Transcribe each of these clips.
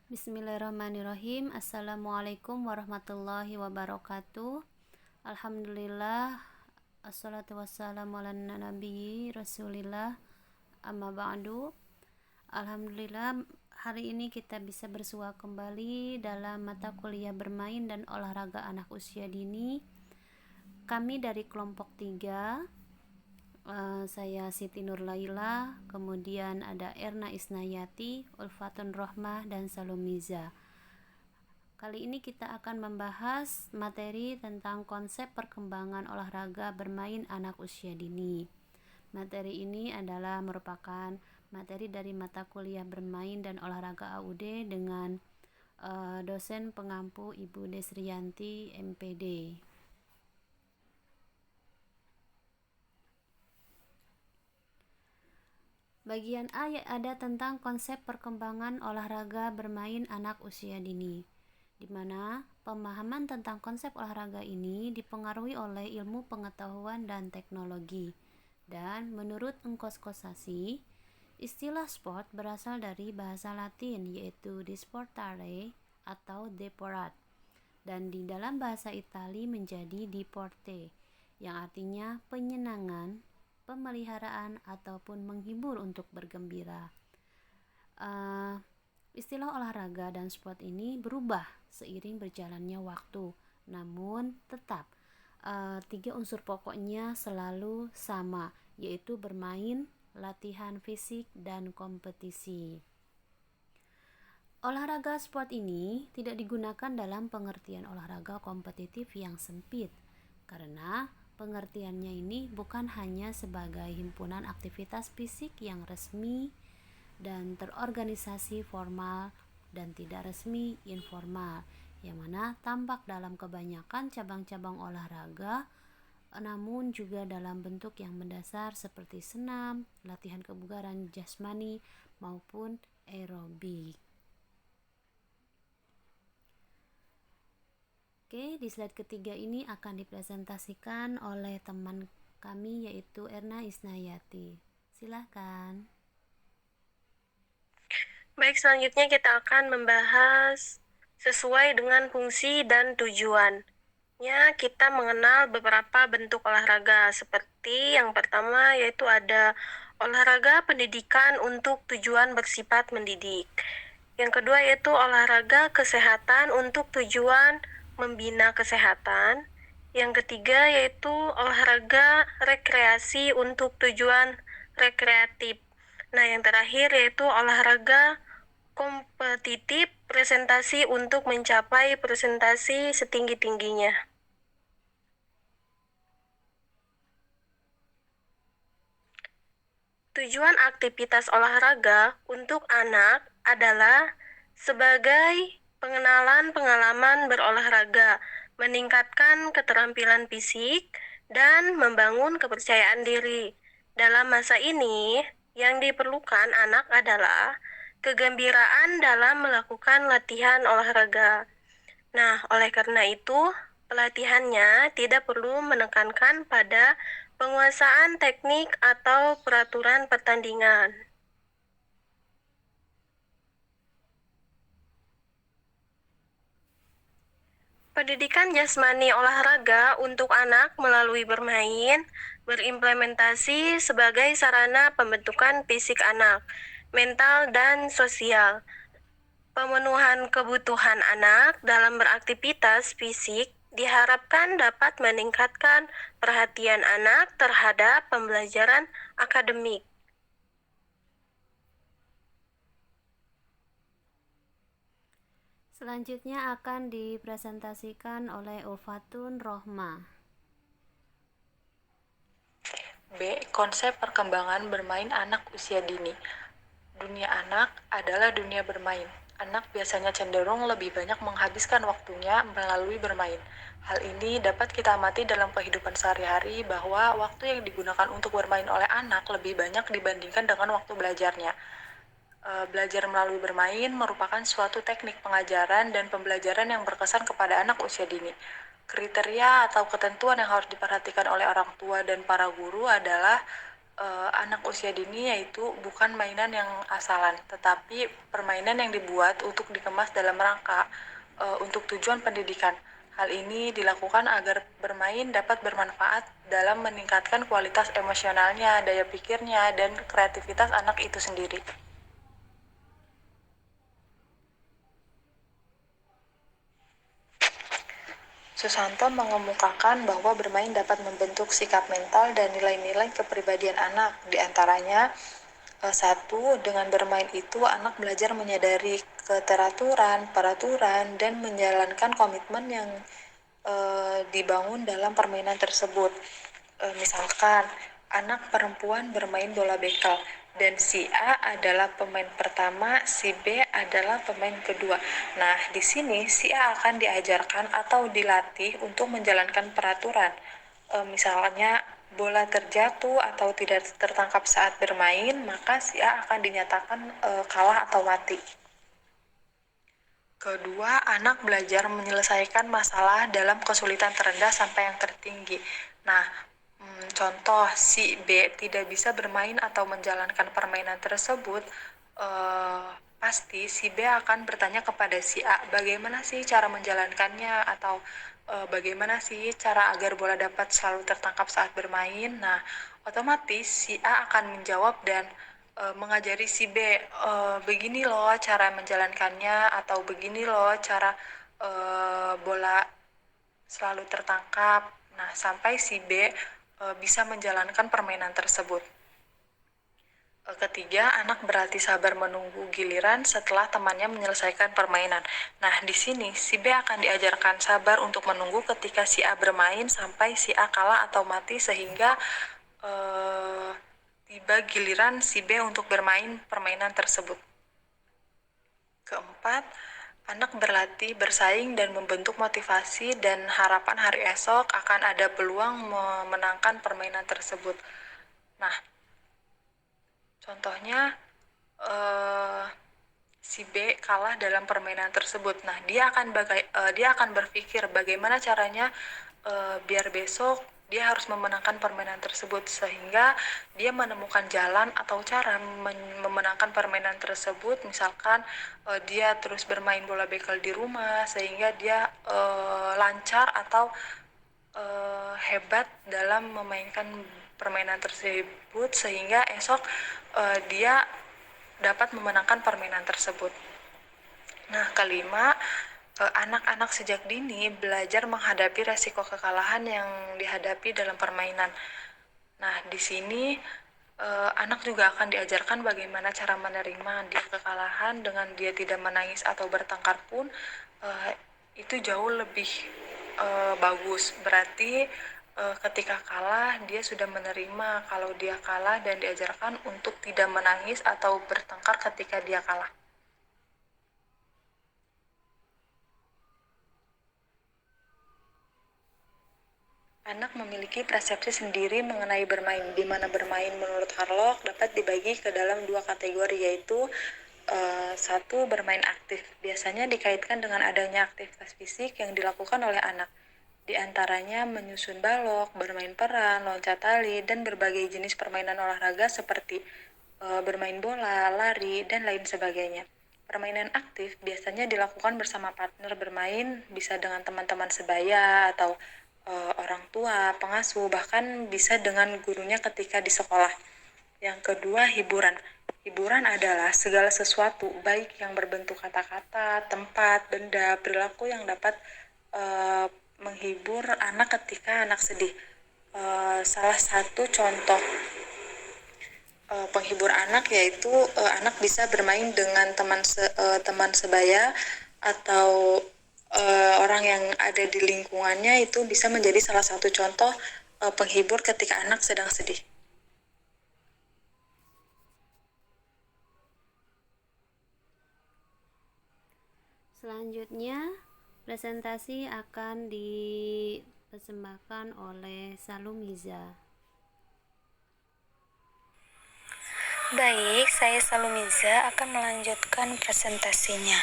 Bismillahirrahmanirrahim. Assalamualaikum warahmatullahi wabarakatuh. Alhamdulillah. Assalatu wassalamu ala nabiyyi rasulillah. Amma ba'du. Alhamdulillah, hari ini kita bisa bersua kembali dalam mata kuliah bermain dan olahraga anak usia dini. Kami dari kelompok 3, saya Siti Nurlaila, kemudian ada Erna Isnayati, Ulfatun Rohmah, dan Salumiza. Kali ini kita akan membahas materi tentang konsep perkembangan olahraga bermain anak usia dini. Materi ini adalah merupakan materi dari mata kuliah bermain dan olahraga AUD dengan dosen pengampu Ibu Desrianti MPD. Bagian A ada tentang konsep perkembangan olahraga bermain anak usia dini, di mana pemahaman tentang konsep olahraga ini dipengaruhi oleh ilmu pengetahuan dan teknologi. Dan menurut Engkos-Kosasi, istilah sport berasal dari bahasa Latin yaitu disportare atau deporat, dan di dalam bahasa Itali menjadi diporte, yang artinya penyenangan, pemeliharaan, ataupun menghibur untuk bergembira. Istilah olahraga dan sport ini berubah seiring berjalannya waktu, namun tetap 3 unsur pokoknya selalu sama, yaitu bermain, latihan fisik, dan kompetisi. Olahraga sport ini tidak digunakan dalam pengertian olahraga kompetitif yang sempit, karena pengertiannya ini bukan hanya sebagai himpunan aktivitas fisik yang resmi dan terorganisasi formal dan tidak resmi informal, yang mana tampak dalam kebanyakan cabang-cabang olahraga, namun juga dalam bentuk yang mendasar seperti senam, latihan kebugaran jasmani, maupun aerobik. Oke, di slide ketiga ini akan dipresentasikan oleh teman kami yaitu Erna Isnayati. Silahkan. Baik, selanjutnya kita akan membahas sesuai dengan fungsi dan tujuan. Kita mengenal beberapa bentuk olahraga, seperti yang pertama yaitu ada olahraga pendidikan untuk tujuan bersifat mendidik. Yang kedua yaitu olahraga kesehatan untuk tujuan membina kesehatan. Yang ketiga yaitu olahraga rekreasi untuk tujuan rekreatif. Nah, yang terakhir yaitu olahraga kompetitif presentasi untuk mencapai presentasi setinggi-tingginya. Tujuan aktivitas olahraga untuk anak adalah sebagai pengenalan pengalaman berolahraga, meningkatkan keterampilan fisik, dan membangun kepercayaan diri. Dalam masa ini, yang diperlukan anak adalah kegembiraan dalam melakukan latihan olahraga. Nah, oleh karena itu, pelatihannya tidak perlu menekankan pada penguasaan teknik atau peraturan pertandingan. Pendidikan jasmani olahraga untuk anak melalui bermain berimplementasi sebagai sarana pembentukan fisik anak, mental, dan sosial. Pemenuhan kebutuhan anak dalam beraktivitas fisik diharapkan dapat meningkatkan perhatian anak terhadap pembelajaran akademik. Selanjutnya akan dipresentasikan oleh Ulfatun Rohmah. B. Konsep perkembangan bermain anak usia dini. Dunia anak adalah dunia bermain. Anak biasanya cenderung lebih banyak menghabiskan waktunya melalui bermain. Hal ini dapat kita amati dalam kehidupan sehari-hari bahwa waktu yang digunakan untuk bermain oleh anak lebih banyak dibandingkan dengan waktu belajarnya. Belajar melalui bermain merupakan suatu teknik pengajaran dan pembelajaran yang berkesan kepada anak usia dini. Kriteria atau ketentuan yang harus diperhatikan oleh orang tua dan para guru adalah anak usia dini yaitu bukan mainan yang asalan, tetapi permainan yang dibuat untuk dikemas dalam rangka untuk tujuan pendidikan. Hal ini dilakukan agar bermain dapat bermanfaat dalam meningkatkan kualitas emosionalnya, daya pikirnya, dan kreativitas anak itu sendiri. Susanto mengemukakan bahwa bermain dapat membentuk sikap mental dan nilai-nilai kepribadian anak. Di antaranya, satu, dengan bermain itu anak belajar menyadari keteraturan, peraturan, dan menjalankan komitmen yang dibangun dalam permainan tersebut. Misalkan, anak perempuan bermain bola bekel, dan si A adalah pemain pertama, si B adalah pemain kedua. Nah, di sini si A akan diajarkan atau dilatih untuk menjalankan peraturan. Misalnya, bola terjatuh atau tidak tertangkap saat bermain, maka si A akan dinyatakan kalah atau mati. Kedua, anak belajar menyelesaikan masalah dalam kesulitan terendah sampai yang tertinggi. Nah, contoh si B tidak bisa bermain atau menjalankan permainan tersebut, pasti si B akan bertanya kepada si A, bagaimana sih cara menjalankannya, atau bagaimana sih cara agar bola dapat selalu tertangkap saat bermain. Nah, otomatis si A akan menjawab dan mengajari si B, begini loh cara menjalankannya, atau begini loh cara bola selalu tertangkap. Nah, sampai si B bisa menjalankan permainan tersebut. Ketiga, anak berlatih sabar menunggu giliran setelah temannya menyelesaikan permainan. Nah, di sini si B akan diajarkan sabar untuk menunggu ketika si A bermain sampai si A kalah atau mati sehingga tiba giliran si B untuk bermain permainan tersebut. Keempat, anak berlatih bersaing dan membentuk motivasi dan harapan hari esok akan ada peluang memenangkan permainan tersebut. Nah, contohnya si B kalah dalam permainan tersebut. Nah, dia akan berpikir bagaimana caranya biar besok dia harus memenangkan permainan tersebut, sehingga dia menemukan jalan atau cara memenangkan permainan tersebut. Misalkan dia terus bermain bola bekel di rumah sehingga dia lancar atau hebat dalam memainkan permainan tersebut sehingga esok dia dapat memenangkan permainan tersebut. Nah, kelima, anak-anak sejak dini belajar menghadapi resiko kekalahan yang dihadapi dalam permainan. Nah, di sini anak juga akan diajarkan bagaimana cara menerima dia kekalahan dengan dia tidak menangis atau bertengkar pun itu jauh lebih bagus. Berarti ketika kalah dia sudah menerima kalau dia kalah dan diajarkan untuk tidak menangis atau bertengkar ketika dia kalah. Anak memiliki persepsi sendiri mengenai bermain, di mana bermain menurut Harlock dapat dibagi ke dalam dua kategori, yaitu satu, bermain aktif. Biasanya dikaitkan dengan adanya aktivitas fisik yang dilakukan oleh anak. Di antaranya menyusun balok, bermain peran, loncat tali, dan berbagai jenis permainan olahraga seperti bermain bola, lari, dan lain sebagainya. Permainan aktif biasanya dilakukan bersama partner bermain, bisa dengan teman-teman sebaya atau orang tua, pengasuh, bahkan bisa dengan gurunya ketika di sekolah. Yang kedua, hiburan. Hiburan adalah segala sesuatu, baik yang berbentuk kata-kata, tempat, benda, perilaku yang dapat menghibur anak ketika anak sedih. Salah satu contoh penghibur anak yaitu anak bisa bermain dengan teman sebaya atau orang yang ada di lingkungannya. Itu bisa menjadi salah satu contoh penghibur ketika anak sedang sedih. Selanjutnya, presentasi akan dipersembahkan oleh Salumiza. Baik, saya Salumiza akan melanjutkan presentasinya.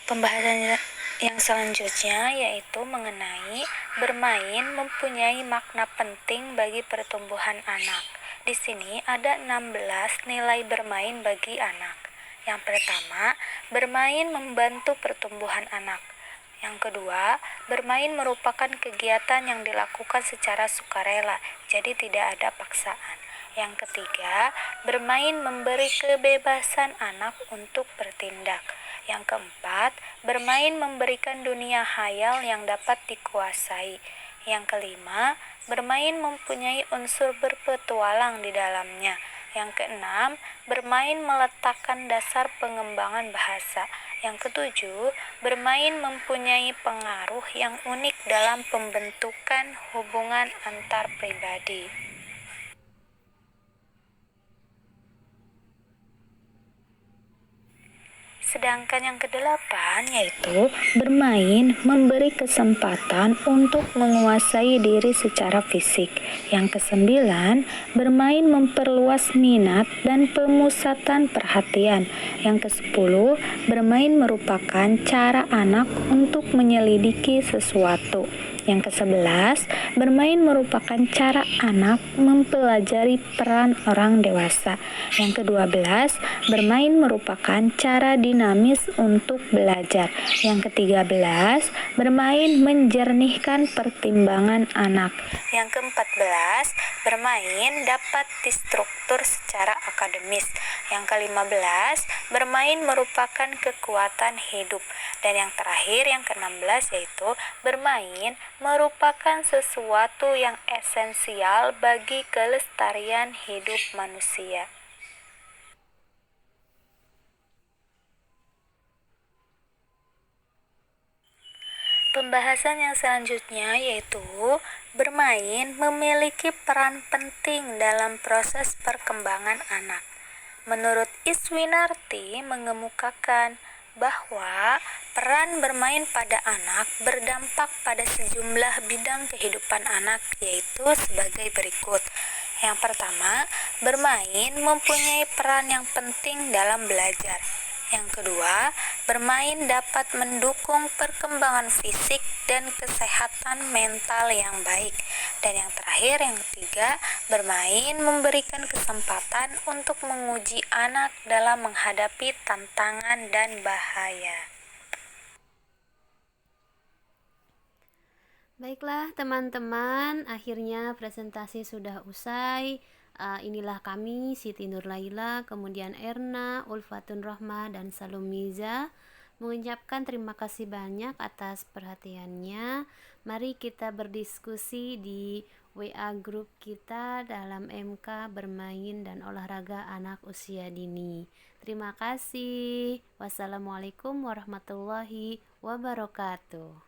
Pembahasan yang selanjutnya yaitu mengenai bermain mempunyai makna penting bagi pertumbuhan anak. Di sini ada 16 nilai bermain bagi anak. Yang pertama, bermain membantu pertumbuhan anak. Yang kedua, bermain merupakan kegiatan yang dilakukan secara sukarela, jadi tidak ada paksaan. Yang ketiga, bermain memberi kebebasan anak untuk bertindak. Yang keempat, bermain memberikan dunia khayal yang dapat dikuasai. Yang kelima, bermain mempunyai unsur berpetualang di dalamnya. Yang keenam, bermain meletakkan dasar pengembangan bahasa. Yang ketujuh, bermain mempunyai pengaruh yang unik dalam pembentukan hubungan antar pribadi. Sedangkan yang kedelapan yaitu bermain memberi kesempatan untuk menguasai diri secara fisik. Yang kesembilan, bermain memperluas minat dan pemusatan perhatian. Yang kesepuluh, bermain merupakan cara anak untuk menyelidiki sesuatu. Yang ke-11, bermain merupakan cara anak mempelajari peran orang dewasa. Yang ke-12, bermain merupakan cara dinamis untuk belajar. Yang ke-13, bermain menjernihkan pertimbangan anak. Yang ke-14, bermain dapat distruktur secara akademis. Yang ke-15, bermain merupakan kekuatan hidup. Dan yang terakhir, yang ke-16 yaitu bermain merupakan sesuatu yang esensial bagi kelestarian hidup manusia. Pembahasan yang selanjutnya yaitu bermain memiliki peran penting dalam proses perkembangan anak. Menurut Iswinarti mengemukakan bahwa peran bermain pada anak berdampak pada sejumlah bidang kehidupan anak, yaitu sebagai berikut. Yang pertama, bermain mempunyai peran yang penting dalam belajar. Yang kedua, bermain dapat mendukung perkembangan fisik dan kesehatan mental yang baik. Dan yang terakhir, yang ketiga, bermain memberikan kesempatan untuk menguji anak dalam menghadapi tantangan dan bahaya. Baiklah teman-teman, akhirnya presentasi sudah usai. Inilah kami, Siti Nurlaila, kemudian Erna, Ulfatun Rahma, dan Salumiza mengucapkan terima kasih banyak atas perhatiannya. Mari kita berdiskusi di WA grup kita dalam MK Bermain dan Olahraga Anak Usia Dini. Terima kasih. Wassalamualaikum warahmatullahi wabarakatuh.